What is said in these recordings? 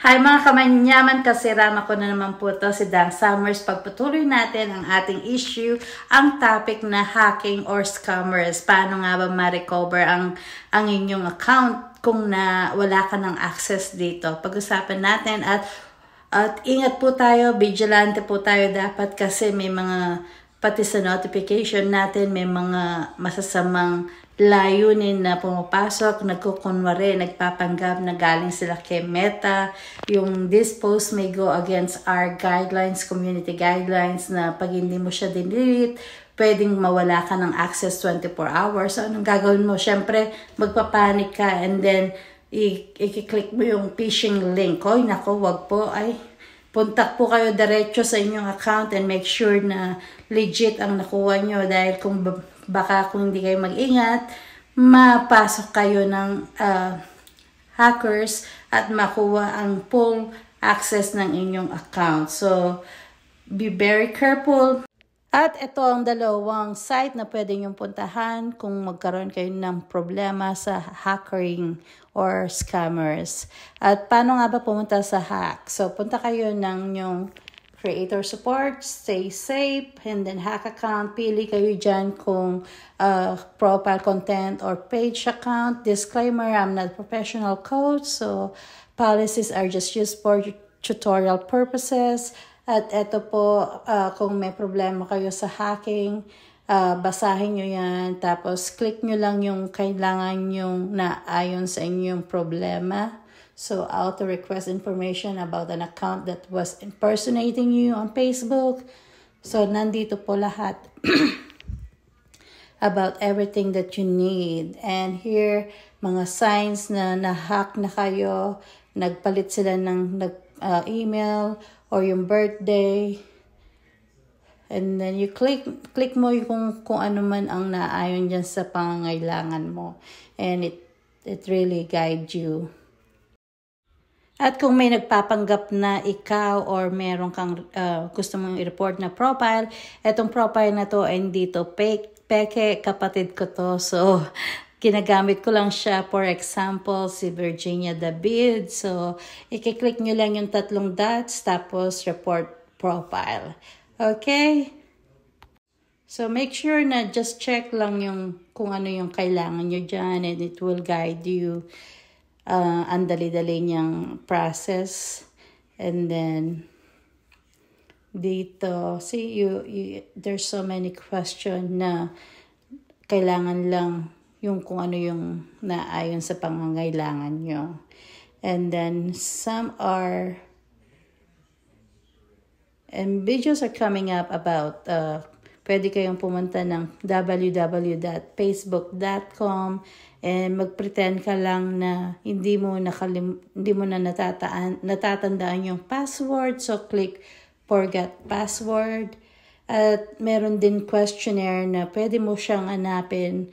Hi mga kamanyaman, kasirama ko na naman po to si Dang Summers. Pagpatuloy natin ang ating issue, ang topic na hacking or scammers. Paano nga ba ma-recover ang inyong account kung wala ka ng access dito? Pag-usapan natin at ingat po tayo, vigilante po tayo dapat kasi may mga pati sa notification natin may mga masasamang layunin na pumapasok, nagkukunwari, nagpapanggap na galing sila kay Meta. Yung this post may go against our guidelines, community guidelines na pag hindi mo siya delete, pwedeng mawala ka ng access 24 hours. So anong gagawin mo? Siyempre, magpapanik ka and then i-click mo yung phishing link. Oy, nako, wag po. Punta po kayo diretso sa inyong account and make sure na legit ang nakuha nyo dahil kung baka kung hindi kayo mag-ingat, mapasok kayo ng hackers at makuha ang full access ng inyong account. So, be very careful. At ito ang dalawang site na pwede niyong puntahan kung magkaroon kayo ng problema sa hacking or scammers. At paano nga ba pumunta sa hack? So, punta kayo ng inyong creator support, stay safe, and then hack account. Pili kayo dyan kung profile content or page account. Disclaimer, I'm not a professional coach, so policies are just used for tutorial purposes. At eto po, kung may problema kayo sa hacking, basahin nyo yan. Tapos, click nyo lang yung kailangan nyo na ayon sa inyong problema. So, auto-request information about an account that was impersonating you on Facebook. So, nandito po lahat about everything that you need. And here, mga signs na na-hack na kayo, nagpalit sila ng email or yung birthday. And then you click mo yung kung ano man ang naayon dyan sa pangangailangan mo. And it really guides you. At kung may nagpapanggap na ikaw or meron kang gusto mong i-report na profile, etong profile na to ay hindi to fake. Peke, kapatid ko to. So, ginagamit ko lang siya. For example, si Virginia David. So, i-click nyo lang yung 3 dots, tapos report profile. Okay? So, make sure na just check lang yung kung ano yung kailangan nyo dyan and it will guide you. Ang dali-dali niyang process. And then, dito, see, there's so many questions na kailangan lang yung kung ano yung naayon sa pangangailangan nyo. And then, some are, and videos are coming up about, pwede kayong pumunta ng www.facebook.com and magpretend ka lang na hindi mo na natatandaan yung password. So, click forget password. At meron din questionnaire na pwede mo siyang hanapin.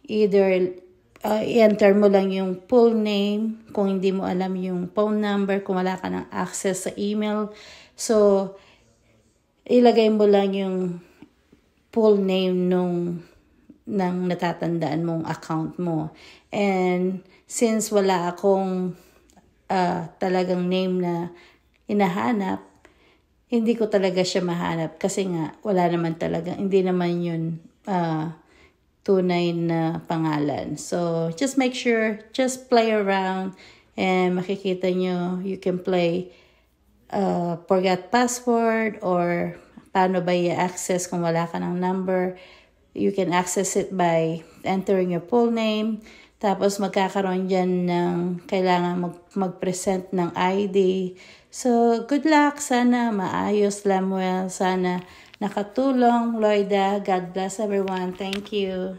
Either i-enter mo lang yung full name kung hindi mo alam yung phone number, kung wala ka ng access sa email. So, ilagay mo lang yung full name ng natatandaan mong account mo. And since wala akong talagang name na hinahanap, hindi ko talaga siya mahanap kasi nga wala naman talaga, hindi naman yun tunay na pangalan. So, just make sure, just play around and makikita nyo, you can play forget password or paano ba i-access kung wala ka ng number. You can access it by entering your full name. Tapos magkakaroon dyan ng kailangan mag-present ng ID. So, good luck. Sana maayos, Lemuel. Sana nakatulong, Loida. God bless everyone. Thank you.